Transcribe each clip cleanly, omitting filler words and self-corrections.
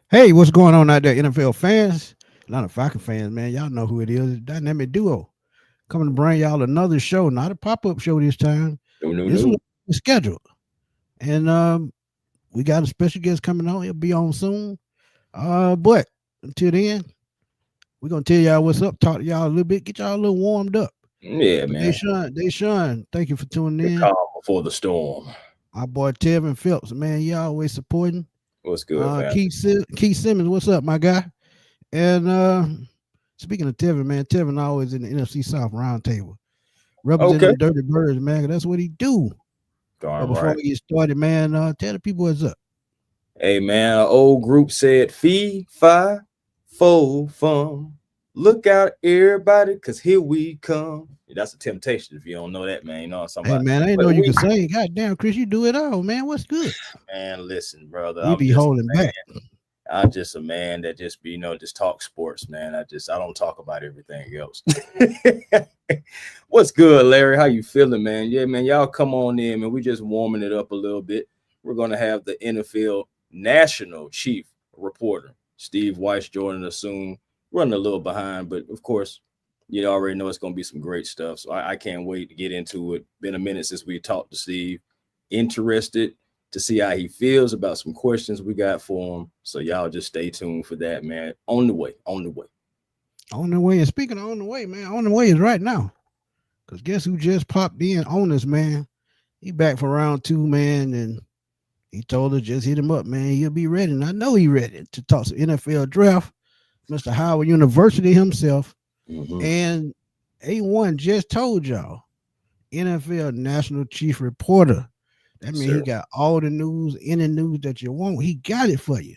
Hey, what's going on out there, NFL fans? A lot of Falcon fans, man. Y'all know who it is. Dynamic Duo. Coming to bring y'all another show, not a pop up show this time. No, no, This was no. scheduled. And we got a special guest coming on. He'll be on soon. But until then, we're going to tell y'all what's up, talk to y'all a little bit, get y'all a little warmed up. Yeah, But man. Deshaun, thank you for tuning The in. calm before the storm. Our boy Tevin Phelps, man, you always supporting. What's good, fam? Keith Simmons, what's up, my guy? And speaking of Tevin, man, Tevin always in the NFC South roundtable, representing Okay. them Dirty Birds, man. 'Cause that's what he do. But Darn before right. we get started, man, tell the people what's up. Hey, man, an old group said, fee, fi, fo, fum. Look out, everybody, because here we come. That's a temptation if you don't know that, man. You know what I'm talking Hey, about. man, I didn't know But you we, could sing. God damn, Chris, you do it all, man. What's good? man, listen, brother. We I'm be just holding back. I'm just a man that just be, just talk sports, man. I don't talk about everything else. What's good, Larry? How you feeling, man? Yeah, man. Y'all come on in, man. We just warming it up a little bit. We're gonna have the NFL national chief reporter, Steve Wyche, joining us soon. Running a little behind, but of course, you already know it's gonna be some great stuff. So I can't wait to get into it. Been a minute since we talked to Steve. Interested to see how he feels about some questions we got for him. So y'all just stay tuned for that, man. On the way, on the way. On the way. And speaking of on the way, man, on the way is right now. Because guess who just popped in on us, man? He back for round two, man, and he told us just hit him up, man. He'll be ready. And I know he ready to talk some NFL draft. Mr. Howard University himself. Mm-hmm. And A1 just told y'all, NFL National Chief Reporter. That means he got all the news, any news that you want. He got it for you.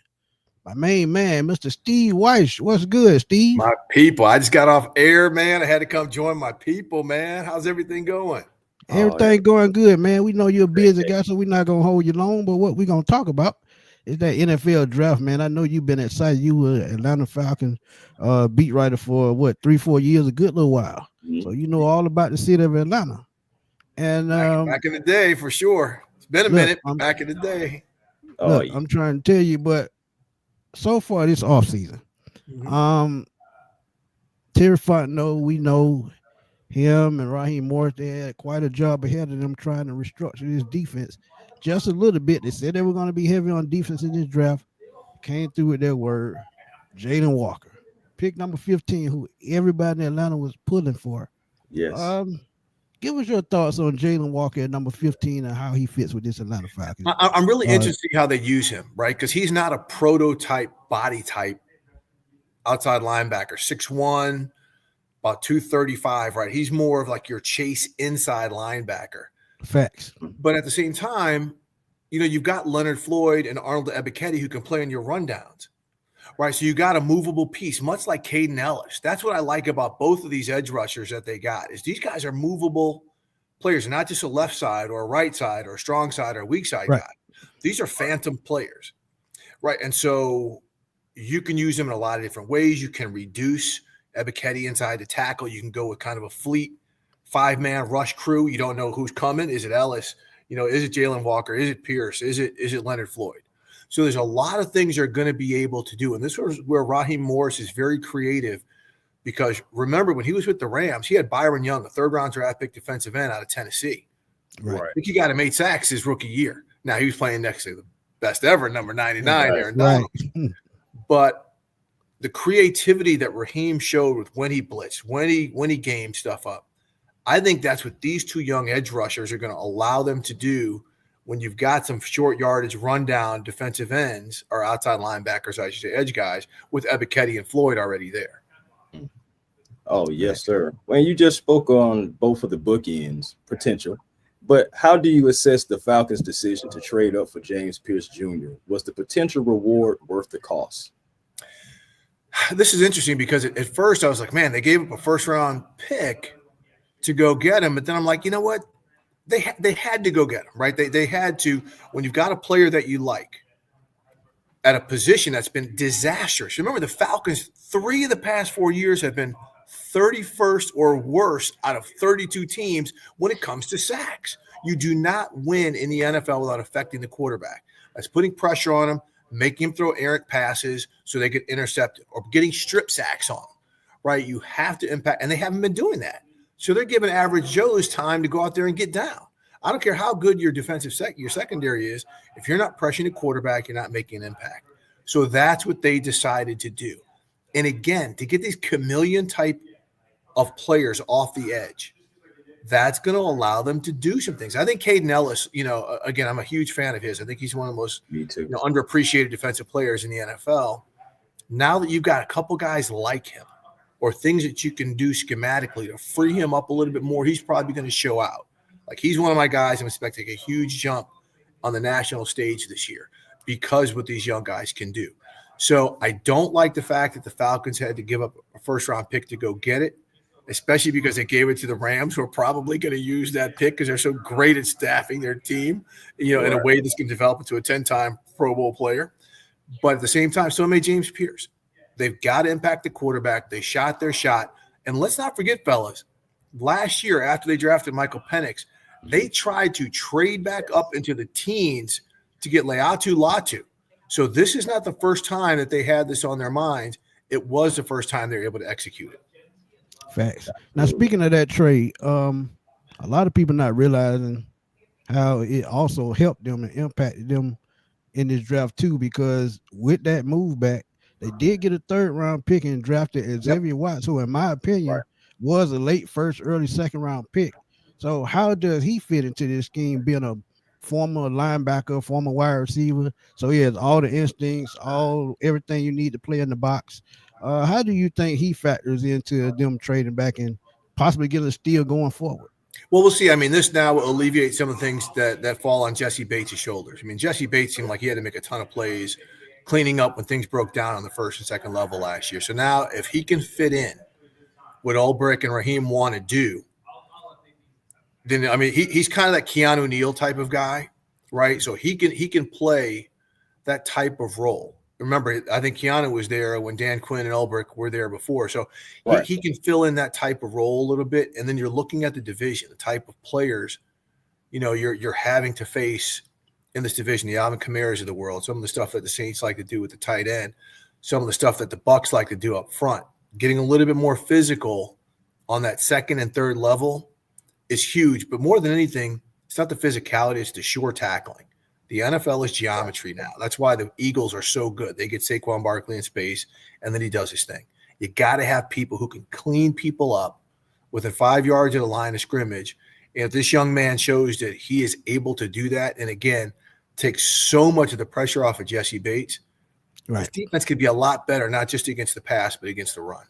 My main man, Mr. Steve Wyche. What's good, Steve? My people. I just got off air, man. I had to come join my people, man. How's everything going? Everything going good, man. We know you're a busy guy, so we're not going to hold you long. But what we're going to talk about is that NFL draft, man. I know you've been excited. You were Atlanta Falcons beat writer for, 3-4 years, a good little while. Mm-hmm. So you know all about the city of Atlanta. And back in the day, for sure. It's been a minute. Back in the day. I'm trying to tell you, but so far this offseason, Terry Fontenot, we know him and Raheem Morris, they had quite a job ahead of them trying to restructure this defense just a little bit. They said they were going to be heavy on defense in this draft. Came through with their word. Jaylen Walker, pick number 15, who everybody in Atlanta was pulling for. Yes. Give us your thoughts on Jaylen Walker at number 15 and how he fits with this Atlanta Falcons. I'm really interested to see how they use him, right? Because he's not a prototype body type outside linebacker, 6'1", about 235, right? He's more of like your chase inside linebacker. Facts. But at the same time, you've got Leonard Floyd and Arnold Ebiketie who can play on your rundowns, right? So you got a movable piece, much like Caden Ellis. That's what I like about both of these edge rushers that they got, is these guys are movable players, not just a left side or a right side or a strong side or a weak side guy. These are phantom players, right? And so you can use them in a lot of different ways. You can reduce Ebiketie inside the tackle. You can go with kind of a fleet 5-man rush crew. You don't know who's coming. Is it Ellis? Is it Jaylen Walker? Is it Pierce? Is it Leonard Floyd? So there's a lot of things they're going to be able to do. And this was where Raheem Morris is very creative, because remember when he was with the Rams, he had Byron Young, a third-round draft pick defensive end out of Tennessee. Right. I think he got him 8 sacks his rookie year. Now he was playing next to the best ever, number 99, Aaron Donald. But the creativity that Raheem showed with when he blitzed, when he gamed stuff up, I think that's what these two young edge rushers are going to allow them to do when you've got some short yardage rundown defensive ends or outside linebackers, I should say, edge guys, with Ebiketie and Floyd already there. Oh, yes, sir. Well, you just spoke on both of the bookends potential, but how do you assess the Falcons' decision to trade up for James Pierce Jr.? Was the potential reward worth the cost? This is interesting because at first I was like, man, they gave up a first-round pick to go get him. But then I'm like, you know what? They had to go get him, right? They had to. When you've got a player that you like at a position that's been disastrous. Remember, the Falcons, 3 of the past 4 years have been 31st or worse out of 32 teams when it comes to sacks. You do not win in the NFL without affecting the quarterback. That's putting pressure on him, making him throw errant passes so they get intercepted or getting strip sacks on him, right? You have to impact, and they haven't been doing that. So they're giving average Joe's time to go out there and get down. I don't care how good your your secondary is. If you're not pressuring the quarterback, you're not making an impact. So that's what they decided to do. And again, to get these chameleon type of players off the edge, that's going to allow them to do some things. I think Caden Ellis, again, I'm a huge fan of his. I think he's one of the most underappreciated defensive players in the NFL. Now that you've got a couple guys like him or things that you can do schematically to free him up a little bit more, he's probably going to show out. Like, he's one of my guys I'm expecting a huge jump on the national stage this year because what these young guys can do. So I don't like the fact that the Falcons had to give up a first-round pick to go get it, especially because they gave it to the Rams, who are probably going to use that pick because they're so great at staffing their team, in a way that's going to develop into a 10-time Pro Bowl player. But at the same time, so may James Pierce. They've got to impact the quarterback. They shot their shot. And let's not forget, fellas, last year after they drafted Michael Penix, they tried to trade back up into the teens to get Leatu Latu. So this is not the first time that they had this on their minds. It was the first time they were able to execute it. Facts. Now, speaking of that trade, a lot of people not realizing how it also helped them and impacted them in this draft too, because with that move back, they did get a third-round pick and drafted Xavier Watts, who, in my opinion, was a late first, early second-round pick. So how does he fit into this scheme, being a former linebacker, former wide receiver? So he has all the instincts, everything you need to play in the box. How do you think he factors into them trading back and possibly getting a steal going forward? Well, we'll see. I mean, this now will alleviate some of the things that fall on Jesse Bates' shoulders. I mean, Jesse Bates seemed like he had to make a ton of plays cleaning up when things broke down on the first and second level last year. So now if he can fit in what Ulbrich and Raheem want to do, then, I mean, he's kind of that Keanu Neal type of guy, right? So he can play that type of role. Remember, I think Keanu was there when Dan Quinn and Ulbrich were there before. So he can fill in that type of role a little bit. And then you're looking at the division, the type of players, you're having to face in this division, the Alvin Kamaras of the world, some of the stuff that the Saints like to do with the tight end, some of the stuff that the Bucs like to do up front. Getting a little bit more physical on that second and third level is huge. But more than anything, it's not the physicality, it's the sure tackling. The NFL is geometry now. That's why the Eagles are so good. They get Saquon Barkley in space, and then he does his thing. You got to have people who can clean people up within 5 yards of the line of scrimmage. And if this young man shows that he is able to do that, and again, takes so much of the pressure off of Jesse Bates, his defense could be a lot better, not just against the pass, but against the run.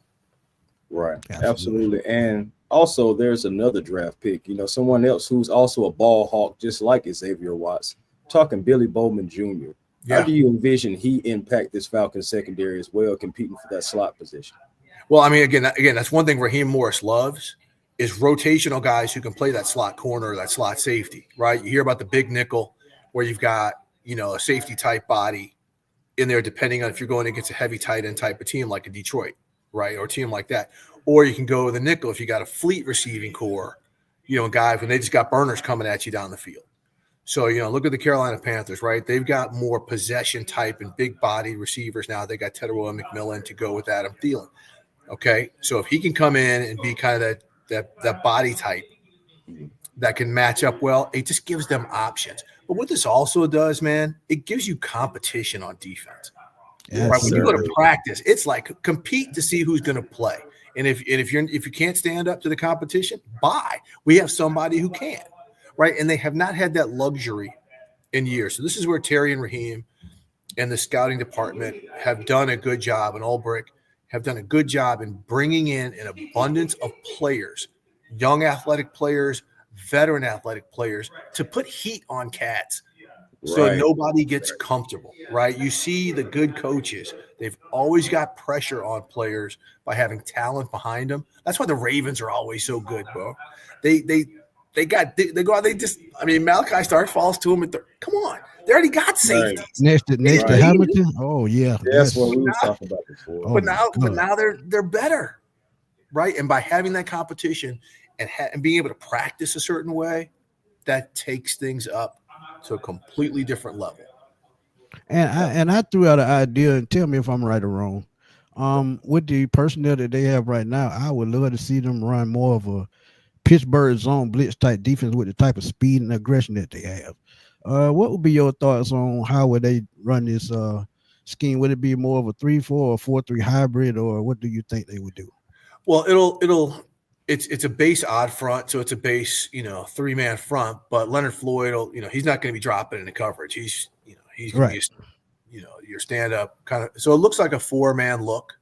Right. Absolutely. And also there's another draft pick, someone else who's also a ball hawk, just like Xavier Watts. Talking Billy Bowman Jr. How do you envision he impact this Falcons secondary as well, competing for that slot position? Well, I mean, again, that's one thing Raheem Morris loves is rotational guys who can play that slot corner or that slot safety, right? You hear about the big nickel where you've got, a safety type body in there, depending on if you're going against a heavy tight end type of team like a Detroit, right? Or a team like that. Or you can go with a nickel if you got a fleet receiving core, guys when they just got burners coming at you down the field. So, look at the Carolina Panthers, right? They've got more possession type and big body receivers now. They got Teteroa McMillan to go with Adam Thielen. Okay. So if he can come in and be kind of that body type that can match up well, it just gives them options. But what this also does, man, it gives you competition on defense. Yes, right? When you go to practice, it's like compete to see who's going to play. And if you can't stand up to the competition, bye. We have somebody who can. Right, and they have not had that luxury in years. So this is where Terry and Raheem and the scouting department have done a good job, and Ulbrich have done a good job in bringing in an abundance of players, young athletic players, veteran athletic players, to put heat on cats so nobody gets comfortable, right? You see the good coaches, they've always got pressure on players by having talent behind them. That's why the Ravens are always so good, bro. They go out. Malachi Stark falls to him. Come on, they already got safeties. Next to Hamilton. Oh yeah, that's what we were talking about before. But now they're better, right? And by having that competition and being able to practice a certain way, that takes things up to a completely different level. And I threw out an idea, and tell me if I'm right or wrong. With the personnel that they have right now, I would love to see them run more of a Pittsburgh zone blitz type defense with the type of speed and aggression that they have. What would be your thoughts on how would they run this scheme? Would it be more of a 3-4 or 4-3 hybrid, or what do you think they would do? Well, it's a base odd front, so it's a base, 3-man front. But Leonard Floyd, he's not going to be dropping into coverage. He's going to Right. be, your stand up kind of. So it looks like a 4-man look,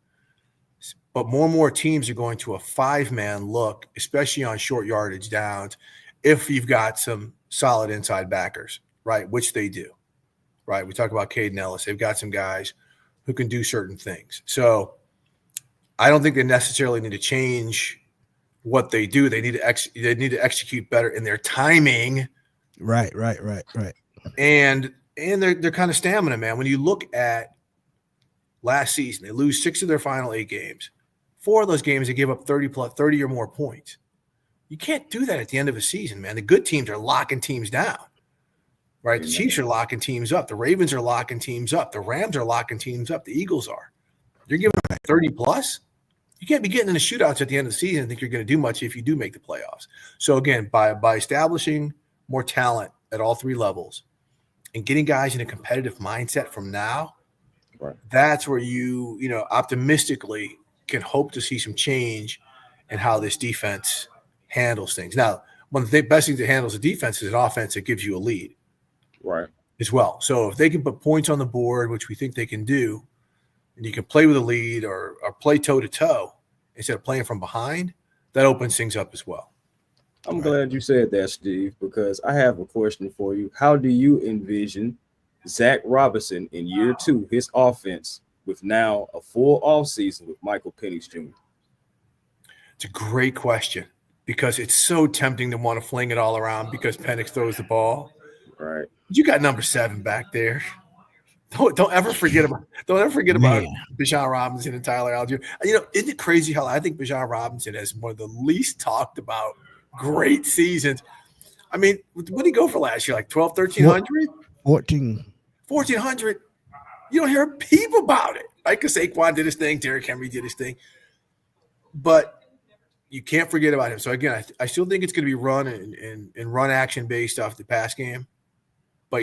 but more and more teams are going to a 5-man look, especially on short yardage downs, if you've got some solid inside backers, right? Which they do, right? We talk about Caden Ellis. They've got some guys who can do certain things. So I don't think they necessarily need to change what they do. They need to execute better in their timing. Right. And they're kind of stamina, man. When you look at last season, they lose 6 of their final 8 games. 4 of those games they give up 30 or more points. You can't do that at the end of a season, man. The good teams are locking teams down. Right? The Chiefs are locking teams up. The Ravens are locking teams up. The Rams are locking teams up. The Eagles are. You're giving 30 plus. You can't be getting in the shootouts at the end of the season and think you're going to do much if you do make the playoffs. So again, by establishing more talent at all 3 levels and getting guys in a competitive mindset from now, Right. that's where you optimistically can hope to see some change in how this defense handles things. Now, one of the best things that handles the defense is an offense that gives you a lead. Right. As well. So if they can put points on the board, which we think they can do, and you can play with a lead or play toe-to-toe instead of playing from behind, that opens things up as well. I'm glad you said that, Steve, because I have a question for you. How do you envision Zach Robinson in year 2, his offense, with now a full offseason with Michael Penix Jr.? It's a great question because it's so tempting to want to fling it all around because Penix throws the ball. Right. You got number 7 back there. Don't ever forget about Bijan Robinson and Tyler Algier. Isn't it crazy how I think Bijan Robinson has one of the least talked about great seasons? I mean, what did he go for last year? Like 12, 1,300? 1,400. You don't hear a peep about it. Right? Because Saquon did his thing. Derrick Henry did his thing. But you can't forget about him. So, again, I still think it's going to be run and run action based off the pass game. But,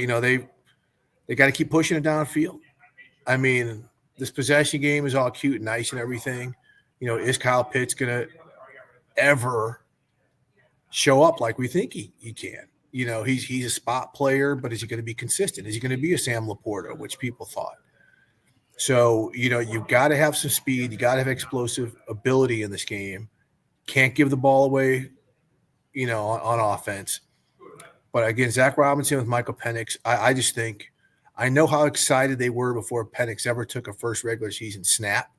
they got to keep pushing it downfield. I mean, this possession game is all cute and nice and everything. Is Kyle Pitts going to ever show up like we think he can? He's a spot player, but is he going to be consistent? Is he going to be a Sam Laporta, which people thought? So, you've got to have some speed. You got to have explosive ability in this game. Can't give the ball away, on offense. But again, Zach Robinson with Michael Penix, I just think I know how excited they were before Penix ever took a first regular season snap.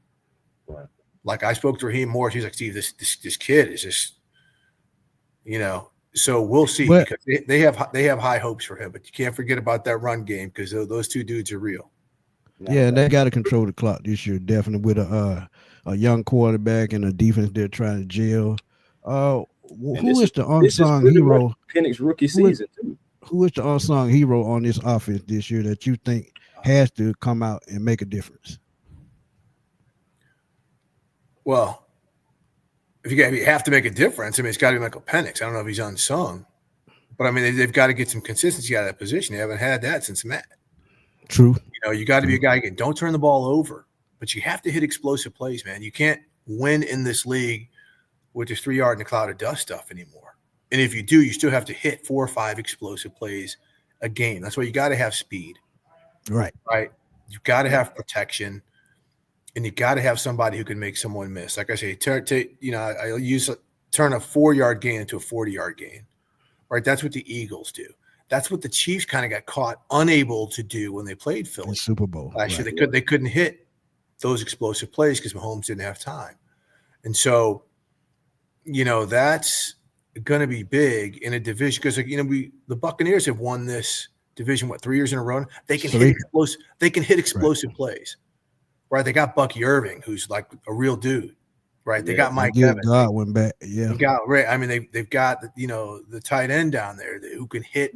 Right. Like I spoke to Raheem Morris, he's like, Steve, this kid is just, So we'll see because they have high hopes for him, but you can't forget about that run game because those 2 dudes are real. Yeah, and they got to control the clock this year, definitely with a young quarterback and a defense they're trying to jail. Who is the unsung hero? Penix rookie season too. Who is the unsung hero on this offense this year that you think has to come out and make a difference? Well, if you have to make a difference, it's got to be Michael Penix. I don't know if he's unsung, but they've got to get some consistency out of that position. They haven't had that since Matt. True. You got to be a guy again. Don't turn the ball over, but you have to hit explosive plays, man. You can't win in this league with this 3-yard in the cloud of dust stuff anymore. And if you do, you still have to hit 4 or 5 explosive plays a game. That's why you got to have speed. Right. You've got to have protection, and you got to have somebody who can make someone miss. Like I say, turn a 4-yard gain into a 40-yard gain. Right? That's what the Eagles do. That's what the Chiefs kind of got caught unable to do when they played Philly. The Super Bowl. Last year, they couldn't hit those explosive plays because Mahomes didn't have time. And so, that's going to be big in a division because the Buccaneers have won this division 3 years in a row. They can hit explosive plays, right? They got Bucky Irving, who's like a real dude, right? They got Mike Evans. Godwin back, yeah. They've got the tight end down there who can hit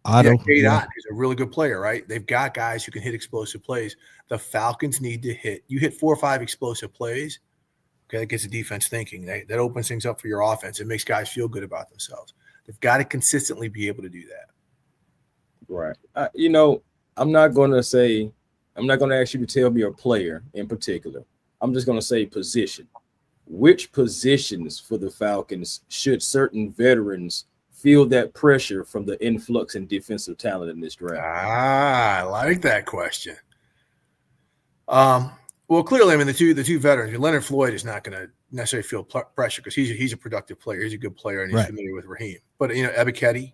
Otto, Cade yeah. Otton is a really good player, right? They've got guys who can hit explosive plays. The Falcons need to hit. You hit 4 or 5 explosive plays, okay, that gets the defense thinking. That opens things up for your offense. It makes guys feel good about themselves. They've got to consistently be able to do that. Right. I'm not going to ask you to tell me a player in particular. I'm just going to say position. Which positions for the Falcons should certain veterans feel that pressure from the influx in defensive talent in this draft? I like that question. Well, clearly, I mean, the two veterans, Leonard Floyd is not going to necessarily feel pressure because he's a productive player. He's a good player, and he's familiar with Raheem. But, Ebiketie,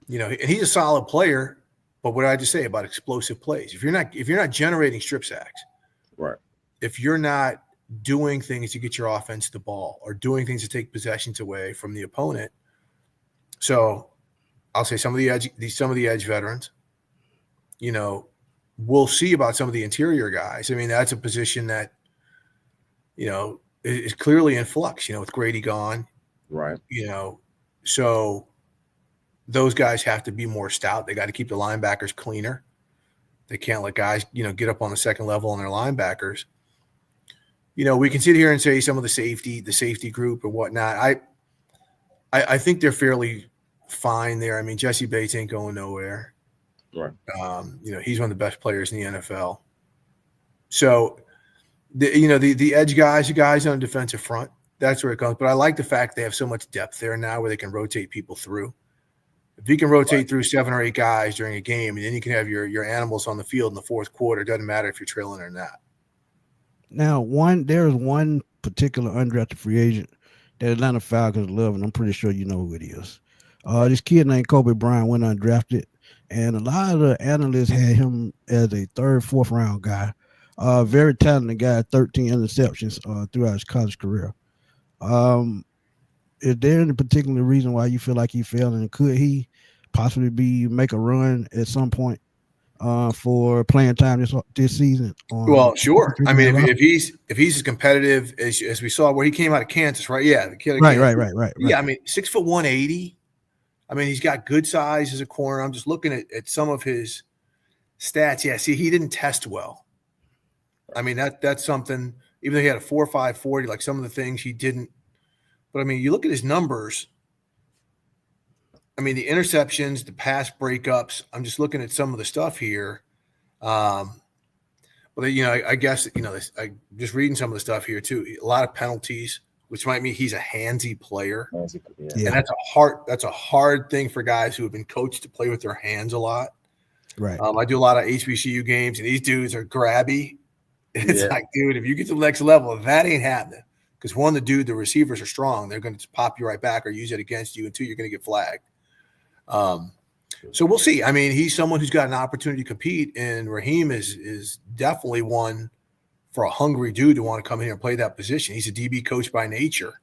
and he's a solid player. But what did I just say about explosive plays? If you're not generating strip sacks, right? If you're not doing things to get your offense the ball or doing things to take possessions away from the opponent, so I'll say some of the edge veterans, we'll see about some of the interior guys. I mean, that's a position that, is clearly in flux, with Grady gone. Right. So those guys have to be more stout. They got to keep the linebackers cleaner. They can't let guys, get up on the second level on their linebackers. We can sit here and say some of the safety group and whatnot. I think they're fairly fine there. I mean, Jesse Bates ain't going nowhere. Right. He's one of the best players in the NFL. So, the edge guys, the guys on the defensive front, that's where it comes. But I like the fact they have so much depth there now where they can rotate people through. If you can rotate through 7 or 8 guys during a game, and then you can have your animals on the field in the fourth quarter, it doesn't matter if you're trailing or not. Now, there is one particular undrafted free agent that Atlanta Falcons love, and I'm pretty sure you know who it is. This kid named Kobe Bryant went undrafted, and a lot of the analysts had him as a 3rd, 4th round guy. Very talented guy, 13 interceptions throughout his college career. Is there any particular reason why you feel like he failed, and could he possibly make a run at some point for playing time this season? Well, sure. I mean, if he's as competitive as we saw where he came out of Kansas, right? Yeah, the kid. Right. Yeah, I mean, 6'1", 180. I mean, he's got good size as a corner. I'm just looking at some of his stats. Yeah, see, he didn't test well. I mean, that's something. Even though he had a 4.5 40, like some of the things he didn't. But I mean, you look at his numbers. I mean, the interceptions, the pass breakups. I'm just looking at some of the stuff here. But I guess I just reading some of the stuff here too. A lot of penalties, which might mean he's a handsy player. Yeah. And that's a hard thing for guys who have been coached to play with their hands a lot. Right. I do a lot of HBCU games, and these dudes are grabby. It's like, dude, if you get to the next level, that ain't happening. Because one, the receivers are strong. They're going to pop you right back or use it against you. And 2, you're going to get flagged. So we'll see. I mean, he's someone who's got an opportunity to compete, and Raheem is definitely one for a hungry dude to want to come in here and play that position. He's a DB coach by nature.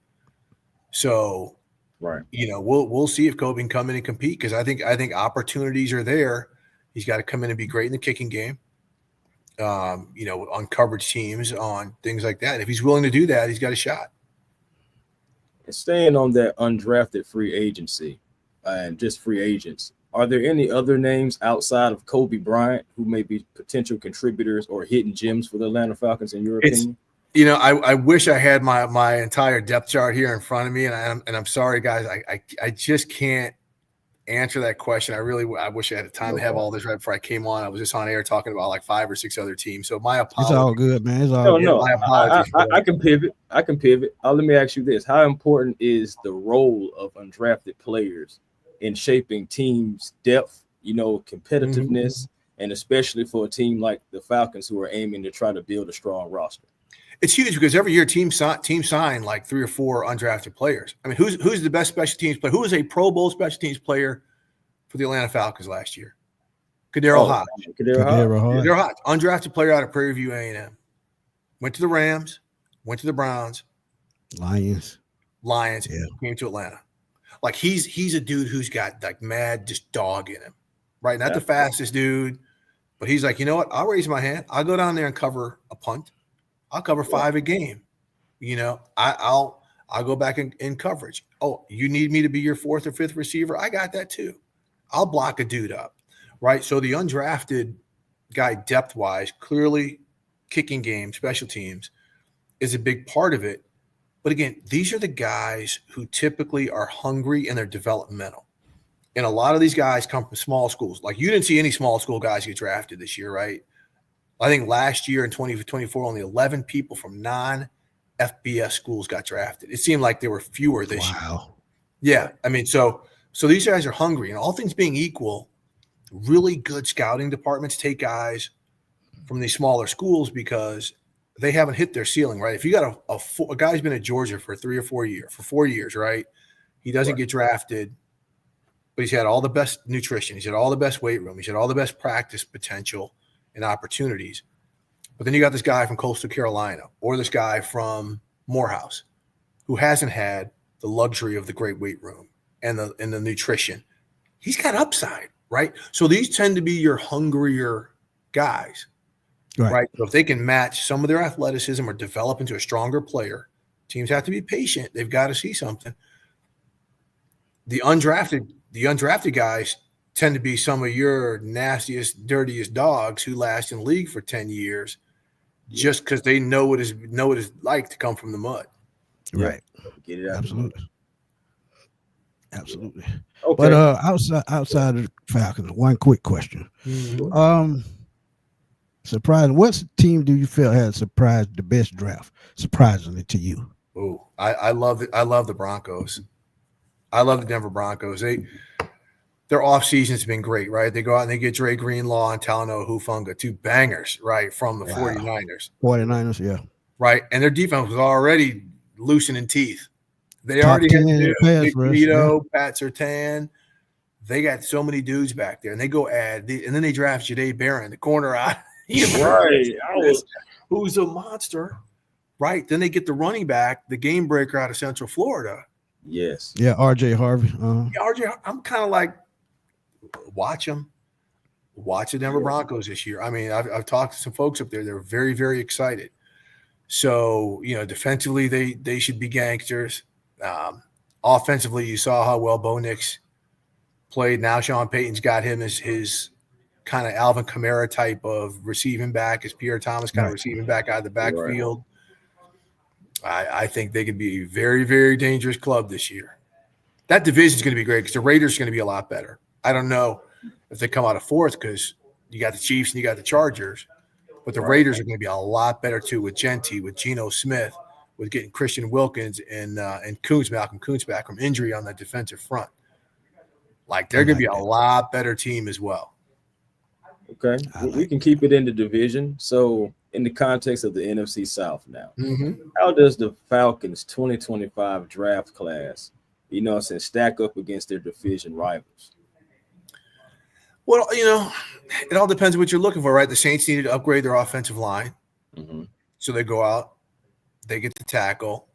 So, right. We'll see if Kobe can come in and compete, because I think opportunities are there. He's got to come in and be great in the kicking game. On coverage teams, on things like that. And if he's willing to do that, he's got a shot. And staying on that undrafted free agency and just free agents, are there any other names outside of Kobe Bryant who may be potential contributors or hidden gems for the Atlanta Falcons in your opinion? I wish I had my entire depth chart here in front of me, and I'm sorry, guys, I just can't answer that question. I wish I had the time to have all this right before I came on. I was just on air talking about like 5 or 6 other teams. So my apologies. It's all good, man. It's all good. No, my apologies. I can pivot. Let me ask you this. How important is the role of undrafted players in shaping teams' depth, competitiveness, and especially for a team like the Falcons who are aiming to try to build a strong roster? It's huge because every year teams sign like 3 or 4 undrafted players. I mean, who's the best special teams player? Who was a Pro Bowl special teams player for the Atlanta Falcons last year? Kadero Hodge. Kadero Hodge, undrafted player out of Prairie View A&M. Went to the Rams, went to the Browns. Lions, came to Atlanta. Like he's a dude who's got like mad just dog in him, right? Not the fastest dude, but he's like, you know what? I'll raise my hand. I'll go down there and cover a punt. I'll cover 5 a game. I'll go back in coverage. Oh, you need me to be your 4th or 5th receiver? I got that too. I'll block a dude up, right? So the undrafted guy, depth-wise, clearly kicking game, special teams, is a big part of it. But again, these are the guys who typically are hungry and they're developmental. And a lot of these guys come from small schools. Like, you didn't see any small school guys get drafted this year, right? I think last year in 2024, only 11 people from non-FBS schools got drafted. It seemed like there were fewer this year. Wow. Yeah. I mean, so these guys are hungry. And all things being equal, really good scouting departments take guys from these smaller schools because they haven't hit their ceiling, right? If you got a guy's been at Georgia for 4 years, right? He doesn't get drafted, but he's had all the best nutrition. He's had all the best weight room. He's had all the best practice potential and opportunities. But then you got this guy from Coastal Carolina or this guy from Morehouse who hasn't had the luxury of the great weight room and the nutrition. He's got upside, right? So these tend to be your hungrier guys, right? So if they can match some of their athleticism or develop into a stronger player, teams have to be patient. They've got to see something. The undrafted guys tend to be some of your nastiest, dirtiest dogs who last in the league for 10 years just because they know what it's like to come from the mud. Right. Get it out. Absolutely. Okay. But outside of the Falcons, one quick question. Mm-hmm. Surprising. What team do you feel had surprised the best draft? Surprisingly to you. Oh, I love the Broncos. I love the Denver Broncos. Their offseason's been great, right? They go out and they get Dre Greenlaw and Talanoa Hufanga, two bangers, right, from the 49ers. 49ers, yeah. Right, and their defense was already loosening teeth. They Top already 10 had in pass rush, Nito, Pat Surtain. They got so many dudes back there, and they go and then they draft Jahdae Barron, the corner out. Right. Who's a monster, right? Then they get the running back, the game breaker out of Central Florida. Yes. Yeah, RJ Harvey. RJ, I'm kind of like, watch them. Watch the Denver Broncos this year. I mean, I've talked to some folks up there. They're very, very excited. So, defensively, they should be gangsters. Offensively, you saw how well Bo Nix played. Now Sean Payton's got him as his kind of Alvin Kamara type of receiving back, as Pierre Thomas kind of receiving back out of the backfield. I think they could be a very, very dangerous club this year. That division is going to be great because the Raiders are going to be a lot better. I don't know if they come out of fourth because you got the Chiefs and you got the Chargers, but the Raiders are going to be a lot better too with Genty, with Geno Smith, with getting Christian Wilkins and Malcolm Kuntz back from injury on the defensive front. Like, they're going to be a lot better team as well. Okay. We can keep it in the division. So, in the context of the NFC South now, how does the Falcons 2025 draft class, stack up against their division rivals? Well, it all depends on what you're looking for, right? The Saints needed to upgrade their offensive line. So they go out, they get the tackle,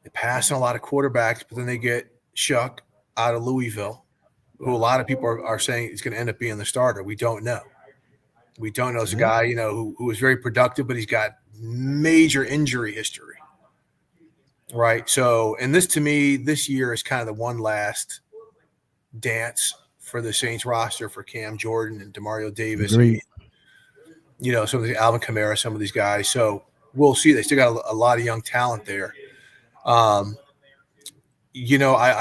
they pass on a lot of quarterbacks, but then they get Shuck out of Louisville, who a lot of people are saying is going to end up being the starter. We don't know. We don't know. It's a guy, who was very productive, but he's got major injury history. Right. So, and this year is kind of the one last dance for the Saints roster for Cam Jordan and Demario Davis. Agreed. Some of the Alvin Kamara, some of these guys. So we'll see. They still got a lot of young talent there. I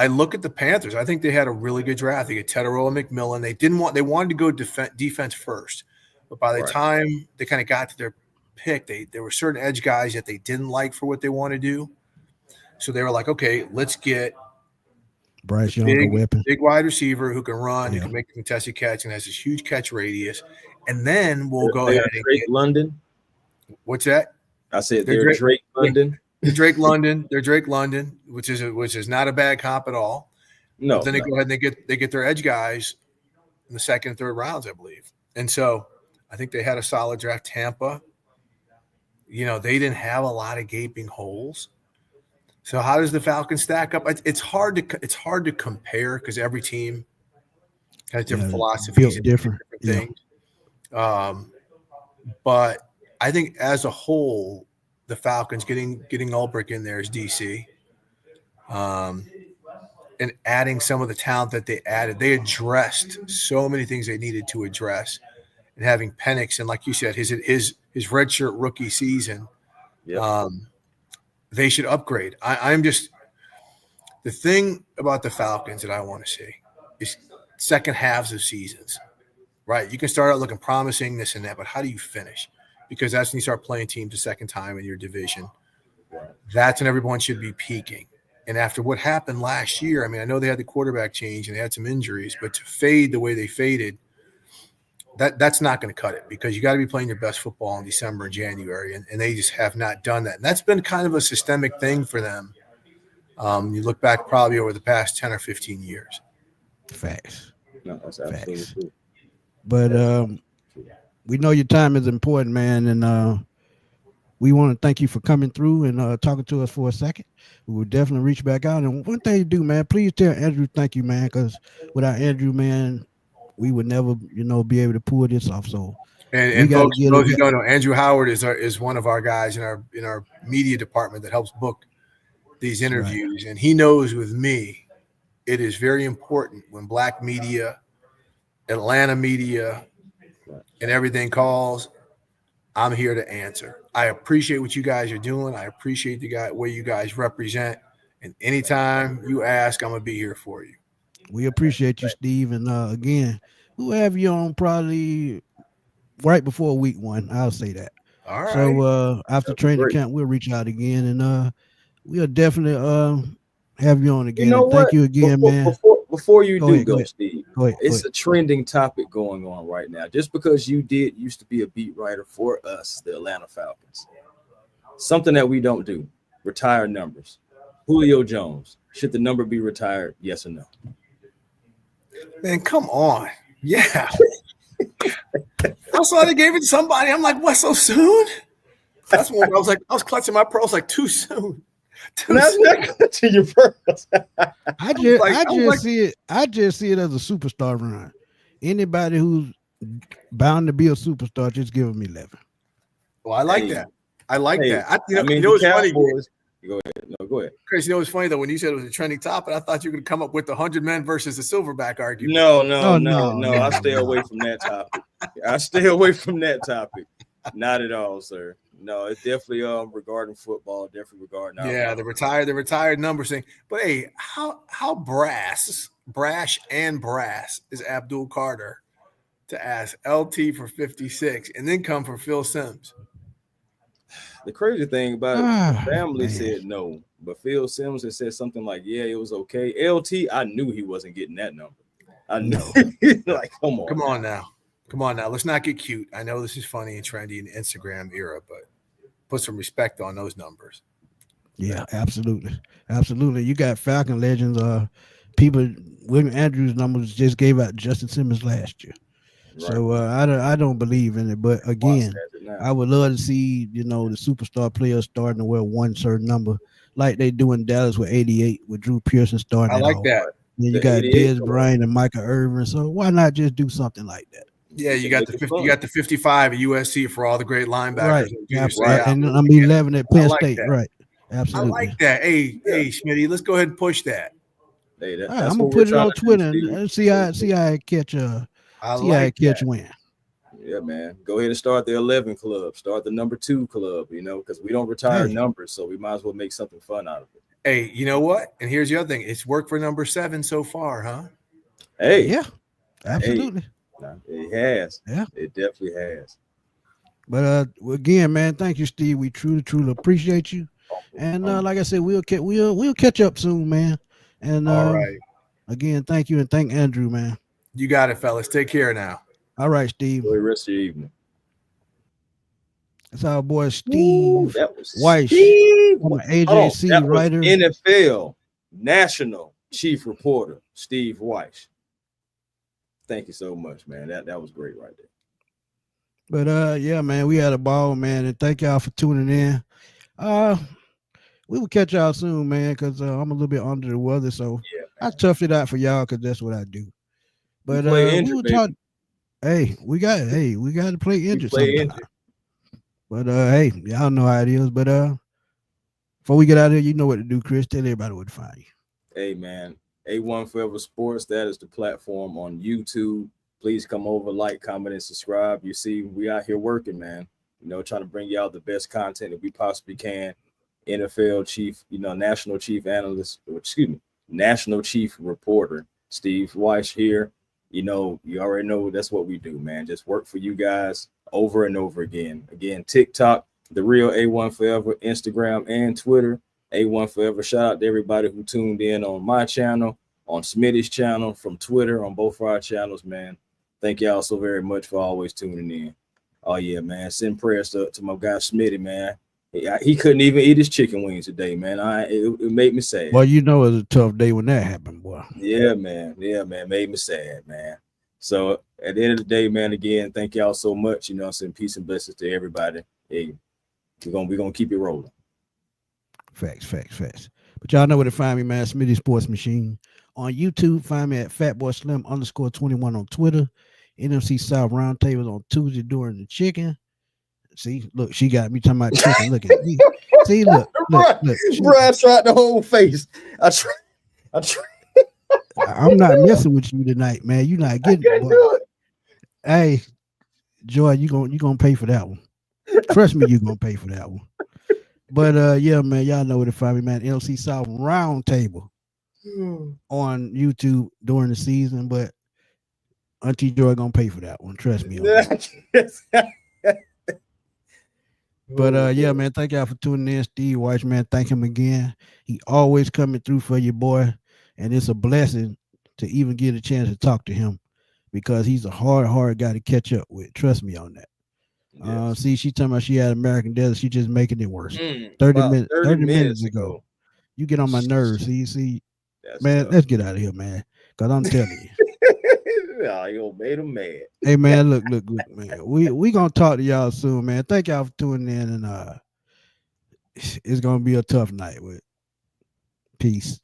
look at the Panthers. I think they had a really good draft. They get Teteroa McMillan. They wanted to go defense first, but by the time they kind of got to their pick, there were certain edge guys that they didn't like for what they want to do. So they were like, okay, let's get Bryce Young, big wide receiver who can run, who can make a contested catch, and has this huge catch radius. And then we'll go ahead and Drake London. What's that? I said they're Drake London. They're Drake London, which is not a bad comp at all. No. But then they go ahead and they get their edge guys in the second and third rounds, I believe. And so I think they had a solid draft. Tampa, they didn't have a lot of gaping holes. So how does the Falcons stack up? It's hard to compare because every team has different philosophies and different things. But I think as a whole, the Falcons getting Ulbrich in there is DC. And and adding some of the talent that they added. They addressed so many things they needed to address, and having Penix and, like you said, his redshirt rookie season, they should upgrade. I'm just the thing about the Falcons that I want to see is second halves of seasons. Right, you can start out looking promising, this and that, but how do you finish? Because that's when you start playing teams the second time in your division. That's when everyone should be peaking. And after what happened last year, I mean, I know they had the quarterback change and they had some injuries, but to fade the way they faded, that's not going to cut it, because you got to be playing your best football in December and January, and they just have not done that. And that's been kind of a systemic thing for them. You look back probably over the past 10 or 15 years. Facts. No, that's absolutely true. But we know your time is important, man, and we want to thank you for coming through and talking to us for a second. We will definitely reach back out. And one thing you do, man, please tell Andrew thank you, man, because without Andrew, man, we would never, be able to pull this off. So, and folks, for those who don't know, Andrew Howard is one of our guys in our media department that helps book these interviews, and he knows with me, it is very important when Black media, Atlanta media, and everything calls, I'm here to answer. I appreciate what you guys are doing. I appreciate the way you guys represent. And anytime you ask, I'm going to be here for you. We appreciate you, Steve. And again, we'll have you on probably right before week 1. I'll say that. All right. So after training camp, we'll reach out again, and we'll definitely have you on again. You know thank you again, man. Before you go, Steve, it's a trending topic going on right now. Just because you used to be a beat writer for us, the Atlanta Falcons, something that we don't do, retire numbers. Julio Jones, should the number be retired? Yes or no? Man, come on. Yeah. I saw they gave it to somebody. I'm like, what, so soon? That's when I was clutching my pearls like, too soon. That's not clutching your pearls. I just see it as a superstar run. Anybody who's bound to be a superstar, just give them 11. Well, I like that. I like that. You know what's funny? Go ahead. No, go ahead. Chris, you know what's funny, though? When you said it was a trending topic, I thought you were going to come up with the 100 men versus the silverback argument. No. I stay away from that topic. Not at all, sir. No, it's definitely regarding football, definitely regarding the retired numbers thing. But hey, how brash is Abdul Carter to ask LT for 56 and then come for Phil Simms? The crazy thing about it, the family said no, but Phil Simms had said something like, "Yeah, it was okay." LT, I knew he wasn't getting that number. I know. Like, come on now. Let's not get cute. I know this is funny and trendy in the Instagram era, but put some respect on those numbers. Yeah, absolutely. You got Falcon Legends. William Andrews' numbers just gave out Justin Simmons last year. Right. So I don't believe in it. But again, I would love to see, the superstar players starting to wear one certain number like they do in Dallas with 88 with Drew Pearson starting. I like that. Then you got Dez Bryant and Micah Irvin. So why not just do something like that? Yeah, you got the 55 at USC for all the great linebackers. Right. And I'm 11 at Penn State. That. Right. Absolutely. I like that. Hey, Smitty, let's go ahead and push that. Hey, I'm gonna put it on Twitter and see how I catch win. Yeah, man. Go ahead and start the 11 club. Start the number 2 club. Because we don't retire numbers, so we might as well make something fun out of it. Hey, you know what? And here's the other thing. It's worked for number 7 so far, huh? Hey, yeah, absolutely. It has. Yeah, it definitely has. But again, man, thank you, Steve. We truly appreciate you. And like I said, we'll catch up soon, man. And all right. Again, thank you, and thank Andrew, man. You got it, fellas. Take care now. All right, Steve. Enjoy the rest of your evening. That's our boy Steve Wyche, AJC writer, NFL National Chief Reporter Steve Wyche. Thank you so much, man. That was great right there. But yeah, man, we had a ball, man, and thank y'all for tuning in. We will catch y'all soon, man, because I'm a little bit under the weather, so I toughed it out for y'all because that's what I do. But we will talk. Hey, we got to play injured sometime. But hey, y'all know how it is. But before we get out of here, you know what to do, Chris. Tell everybody where to find you. Hey, man, A1 Forever Sports. That is the platform on YouTube. Please come over, like, comment, and subscribe. You see, we out here working, man. Trying to bring y'all the best content that we possibly can. NFL chief, national chief analyst, national chief reporter, Steve Wyche here. You already know that's what we do, man. Just work for you guys over and over again. Again, TikTok, The Real A1 Forever, Instagram and Twitter, A1 Forever. Shout out to everybody who tuned in on my channel, on Smitty's channel, from Twitter, on both of our channels, man. Thank y'all so very much for always tuning in. Oh, yeah, man. Send prayers to my guy Smitty, man. He couldn't even eat his chicken wings today, man. It made me sad. Well, it was a tough day when that happened, boy. Yeah, man. Made me sad, man. So at the end of the day, man, again, thank y'all so much. Send peace and blessings to everybody. Hey, we're gonna keep it rolling. Facts. But y'all know where to find me, man. Smitty Sports Machine. On YouTube, find me at FatBoySlim_21 on Twitter. NFC South Roundtables on Tuesday during the chicken. See, look, she got me talking about chicken. Look at me. See, look. Brian tried the whole face. I tried. I'm not messing with you tonight, man. You're not getting it. Hey, Joy, you gonna pay for that one. Trust me, you're gonna pay for that one. But yeah, man, y'all know where to find me, man. NFC South Roundtable on YouTube during the season, but Auntie Joy gonna pay for that one. Trust me on that. But yeah, man, thank y'all for tuning in. Steve Wyche, man, thank him again. He always coming through for you, boy. And it's a blessing to even get a chance to talk to him because he's a hard guy to catch up with. Trust me on that. Yes. See, she talking about she had American Desert. She just making it worse. 30 minutes ago. You get on my nerves. See, man, tough. Let's get out of here, man. Because I'm telling you. You made him mad. Hey, man, look, man. We going to talk to y'all soon, man. Thank y'all for tuning in. And it's going to be a tough night with peace.